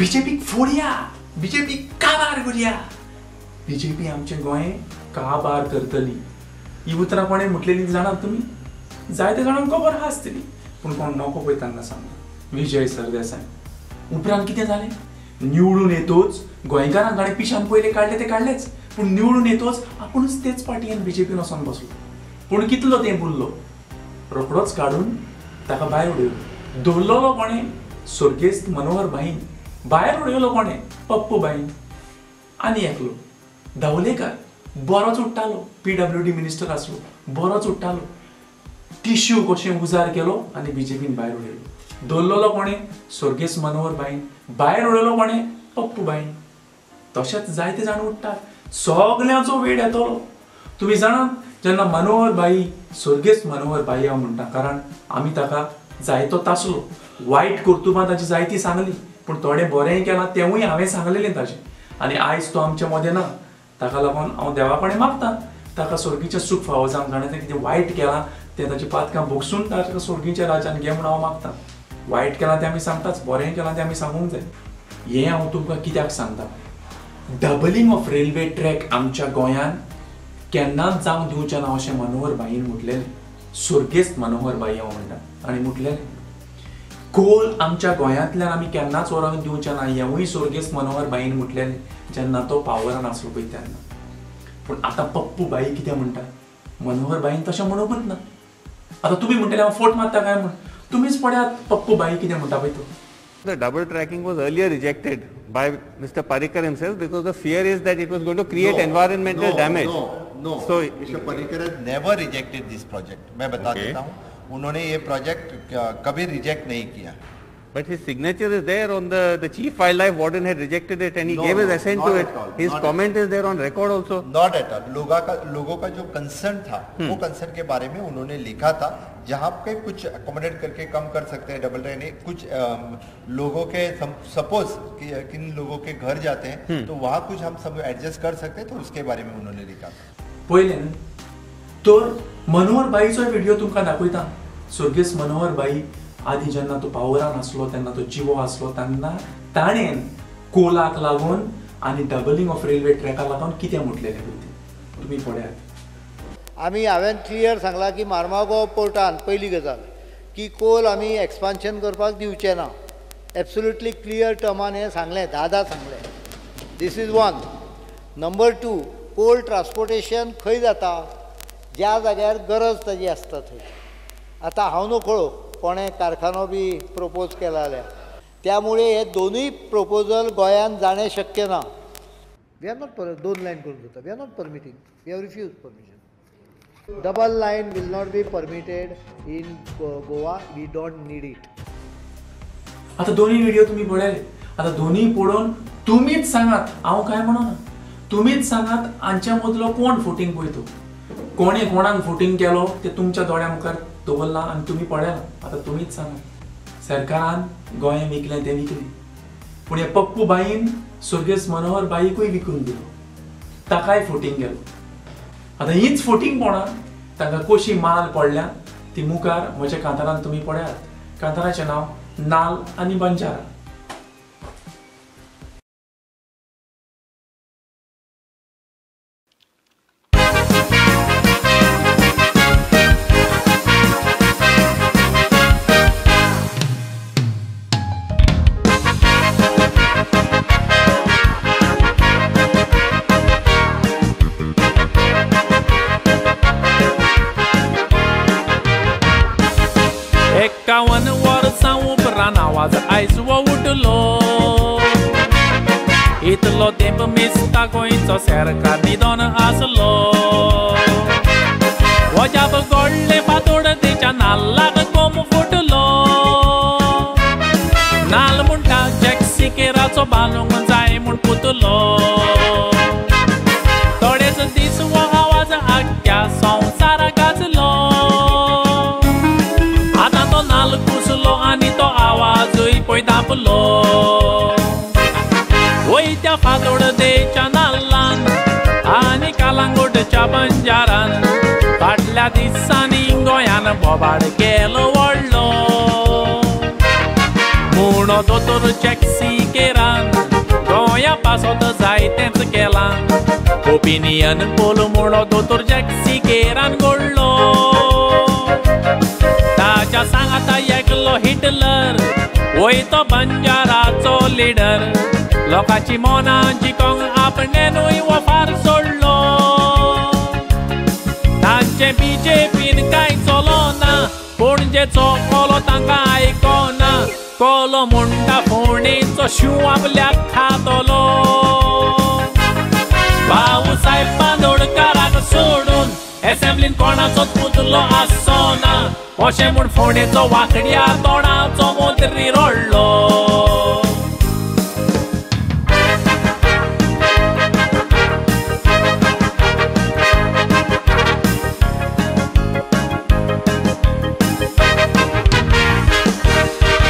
बीजेपीक फोडया, BJP काबार करूया, BJP आमचे गोंय काबार करतली. ही उतरां कोणें म्हटलेली जाणात तुमी? जायते जाणांक खबर आहा आसतली, पूण कोण नको पळय तांकां सांगता. विजय सरदेसाय उपरांत कितें जालें? निवडून येतोच गोंयकारांक ताणें पिशान पयले काडले ते काडलेच, पूण निवडून येतोच आपुणूच तेच पार्टीन बीजेपीन वचोन बसलो. पूण कितलो तें बुरलो, रोखडोच काडून ताका भायर उडयलो. दवरलेलो कोणें? सर्गेस्त मनोहर भाईन. भायर उडयलो कोणें? पप्पू भाईन. आनी एकलो धावलेकार बरोच उडटालो, PWD मिनिस्टर आसलो, बरोच उडटालो. टिश्यू कशें उजार केलो आनी बीजेपीन भायर उडयलो. दवरलेलो कोणें? सर्गेस्त मनोहर भाईन. भायर उडयलो कोणें? पप्पू भाईन. तशेंच जायते जाण उडटात. सगळ्यांचो वेळ येतलो. तुमी जाणात जेन्ना मनोहर भाई, सर्गेस्त मनोहर भाई हांव म्हणटा, कारण आमी ताका जायतो तासलो. वायट कर्तुबां ताची जायती सांगली, पूण थोडें बरेंय केलां तेंवूय हांवें सांगलेलें ताचें. आनी आयज तो आमचे मदें ना. ताका लागून हांव देवा कडेन मागतां ताका स्वर्गीचें सूख फावो जावंक. ताणें कितें वायट केलां तें ताची पातकां भोगसून ताका स्वर्गीच्या राज्यान घे म्हूण हांव मागतां. वायट केलां तें आमी सांगताच, बरें केलां तें आमी सांगूंक जाय. हें हांव तुमकां कित्याक सांगतां? डबलिंग ऑफ रेल्वे ट्रॅक आमच्या गोंयान केन्नाच जावंक दिवचें ना अशें मनोहर भाईन म्हटलेलें. सर्गेस्त मनोहर भाई हांव म्हणटा. आनी म्हटलेलें कोल आमच्या गोंयांतल्यान आमी केन्नाच व्हरोंक दिवचें ना, हेंवूय सर्गेस्त मनोहर भाईन म्हटलेलें जेन्ना तो पावरान आसलो पळय तेन्ना. पूण आतां पप्पू भाई कितें म्हणटा? मनोहर भाईन तशें म्हणूंकच ना. आतां तुमी म्हणटले हांव फोट मारता काय म्हण. तुमीच पळयात पप्पू भाई कितें म्हणटा पळय तो. The double tracking was earlier rejected by Mr. Parrikar himself because the fear is that it was going to create environmental damage. No. So Mr. Parrikar has never rejected this project. मैं बता देता हूँ, उन्होंने ये project कभी reject नहीं KIA. But his signature is there on the chief wildlife warden had rejected it and he gave his assent to it. His comment is there on record also. Not at all. लोगों का जो concern था, वो concern के बारे में उन्होंने लिखा था, जहाँ पे कुछ अकोमोडेट करके कम कर सकते हैं डबल ट्रेन. कुछ लोगों के सपोज किन लोगों के घर जाते हैं तो वहाँ कुछ हम सब एडजस्ट कर सकते हैं, तो उसके बारे में उन्होंने लिखा था. पहिले तर मनोहर भाईचो व्हिडिओ तुमकां दाखयता. सर्गेस्त मनोहर भाई आदी जेन्ना तो पावरान आसलो तेन्ना तो जिवो आसलो तेन्ना ताणेन कोलाक लागून आनी डबलिंग ऑफ रेल्वे ट्रॅकाक लागून कितें म्हटलेलें पळय तुमी पळयात. हांवें क्लियर सांगलां की मार्मागोव पोर्टान पयली गजाल की कोल आमी एक्सपान्शन करपाक दिवचे ना. एब्सोल्युटली क्लियर टर्मान हें सांगलें, दादा सांगलें. This is one. Number 2, coal transportation खंय जाता? ज्या जाग्यार गरज ताजी आसता थंय. आतां हांव न्हू कळो कोणें कारखानो बी प्रपोज केला जाल्यार, त्यामुळे हे दोनूय प्रपोजल गोंयान जाणें शक्य ना. वी आर नॉट 2 लायन करून जाता. We are not permitting. We have refuse permission. Double line will not be permitted in Goa. We don't need it. आतां दोन्ही व्हिडिओ तुमी पळयले. आतां दोन्ही पळोवन तुमीच सांगात, हांव काय म्हणना. तुमीच सांगात हांच्या मदलो कोण फुटींग पळयतो, कोणें कोणाक फुटींग केलो ते तुमच्या दोळ्या मुखार दवरला आनी तुमी पळयला. आतां तुमीच सांगा. सरकारान गोंय विकलें तें विकलें, पूण हे पप्पू भाईन सर्गेस्त मनोहर भाईकूय विकून दिलो, ताकाय फुटींग गेलो. आतां हीच फुटींग कोणा तांकां कशी माल पडल्या ती मुखार म्हज्या कांतारान तुमी पळयात. कांताराचें नांव नाल आनी बंजारा. एकावन वर्सां उपरांत आवाज आयज वो उठलो. इतलो तेंप मेस्ता गोंयचो सरकार निदोन आसलो. वजाप गोडले फातोड तेच्या नाल्लाक कोम फुटलो. नाल म्हणटा जॅक्सिकेराचो बांदूंक जाय म्हूण पुतलो. थोडेच दीस वो आवाज आख्या संवसाराक गाजलो. आतां तो नाल कुसलो आनी तो आवाजूय पळय दापलो. वयत्या फातोड देच्या नाल्लान आनी कालांगूटच्या बंजारान फाटल्या दिसांनी गोंयान बोबाड केलो व्हडलो. म्हणो दोतोर जॅक्सिकेरान पासोत जायतेच केलां ओपिनियन पोल म्हणलो दोतोर जॅक्सिकेरान घडलो ताच्या सांगाता एकलो हिटलर वयतो बंजाराचो लिडर लोकांची मोना जिकोंक आपणेनूय वफार सोडलो तांचे बीजेपीन कांय चलोना पणजेचो कोलो तांकां आयकोना कोलो म्हणटा फोंडेचो शिव आपल्याक खातलो भाऊसाहेब बांदोडकाराक सोडून एसेंब्लीन कोणाचोच पुतलो आसोना अशें म्हूण फोंडेचो वांकड्या तोंडाचो मंत्री रडलो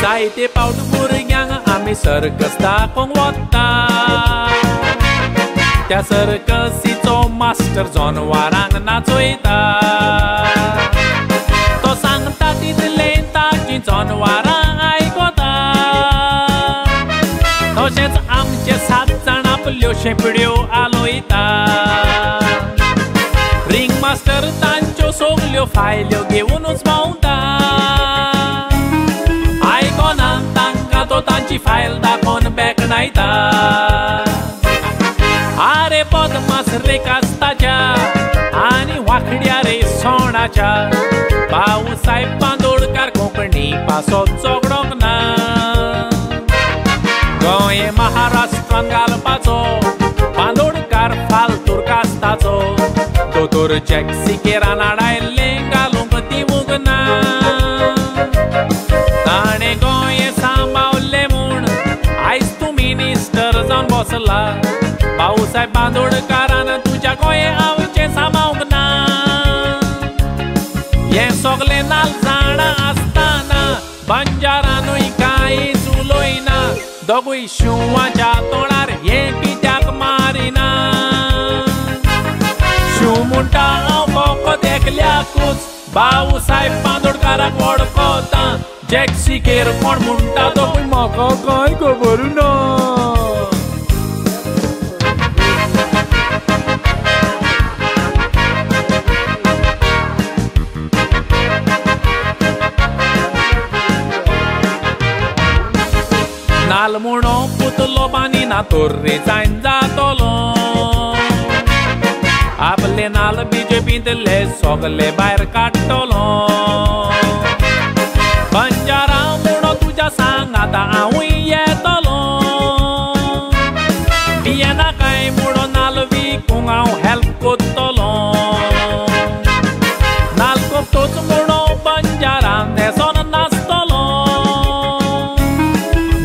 जायते पावट भुरग्यांक आमी सर्कस दाखोवंक वता त्या सर्कसीचो मास्टर जनवारांक नाचयता तो सांगता तितले ताची जनवारां आयकता तशेंच आमचे 7 जाण आपल्यो शेंपड्यो आलोयता रिंग मास्टर तांच्यो सगल्यो फायल्यो घेवनूच भोंवता आयकोना तांकां तो तांची फायल दाखोवन बेकणायता आरे पद्मास रेखास्ताच्या आनी वांकड्या रे सोणाच्या भाऊसाहेब बांदोडकार कोंकणी पासो चोगडोंक ना गोंय महाराष्ट्रान घालपाचो बांदोडकार फालतूर कास्ताचो दोतोर जॅक्सिकेरान आडायल्लें घालूंक दिवूंक ना ताणें गोंय सांबाळलें म्हूण आयज तूं मिनिस्टर जावन बसला भाऊसाहेब बांदोडकारान तुज्या गोंय आवचें सांबाळूंक ना हें सगलें नाल जाणा आसतना बंजारानूय कांयच उलोयना दोगूय शिवाच्या तोंडार हें कित्याक मारिना शिव म्हणटा हांव फकत एकल्याकूच भाऊसाहेब बांदोडकाराक वळखता जॅक्सिकेर कोण म्हणटा तो पूण म्हाका कांय खबर ना नाल म्हणो पुतलो बांदिना तोर्रे जायन जातलो आपले नाल बीजेपींतले सगले भायर काडटलो बंजारा म्हणो तुज्या सांगाता हांवूय येतलो पियेना काय म्हणो नाल विकूंक हांव हेल्प कोत्तलो नाल कोत्तोच म्हणो बंजारा न्हेसोन नाचतलो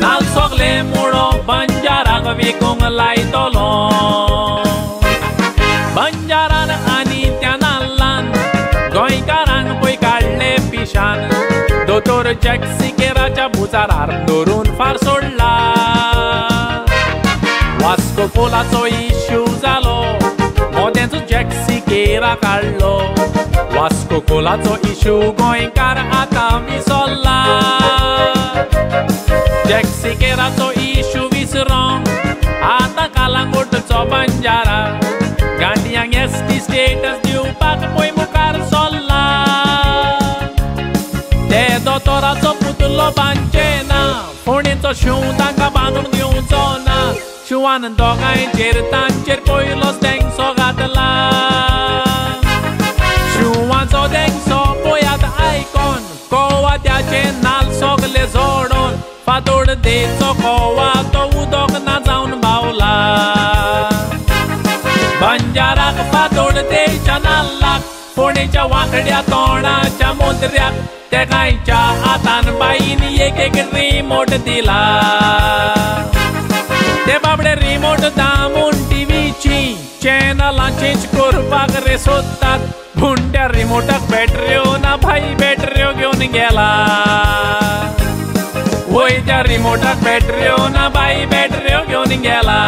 नाल सगले म्हणो बंजाराक विकूंक लायतलो बंजारान आनी त्या नाल्लान गोंयकारांक पळय काडले पिशान दोतोर जॅक्सिकेराच्या भुजारार दवरून फार सोडला वास्को पोलाचो इश्यू जालो मोदेंचो जॅक्सिकेरा काडलो वास्को पोलाचो इश्यू गोंयकार आतां विसरला जॅक्सिकेराचो इश्यू विसरोंक आतां कालांगूटचो बंजारा गांडयांक एसटी स्टेटस दिवपाक पळय मुखार सरला ते दोतोराचो पुतलो बांदचेना फोंडेचो शिव तांकां बांदून दिवचो ना शिवान दोगांयचेर तांचेर पयलोच देंगसो घातला शिवाचो देंगसो पळयात आयकोन कोवा त्याचे नाल सगले जोडोन फातोड देचो कोवा तो उदोक ना जावन भावला बंजाराक फातोड देच्या नाल्लाक फोंडेच्या वांकड्या तोंडाच्या मंत्र्याक ते गायच्या हातान बाईन एक एक रिमोट दिला ते बाबडे रिमोट दामून टीव्हीची चॅनलां चेंज करपाक रे सोदतात पूण त्या रिमोटाक बॅटऱ्यो ना भाई बॅटऱ्यो घेवन गेला वय त्या रिमोटाक बॅटऱ्यो ना बाई बॅटऱ्यो घेवन गेला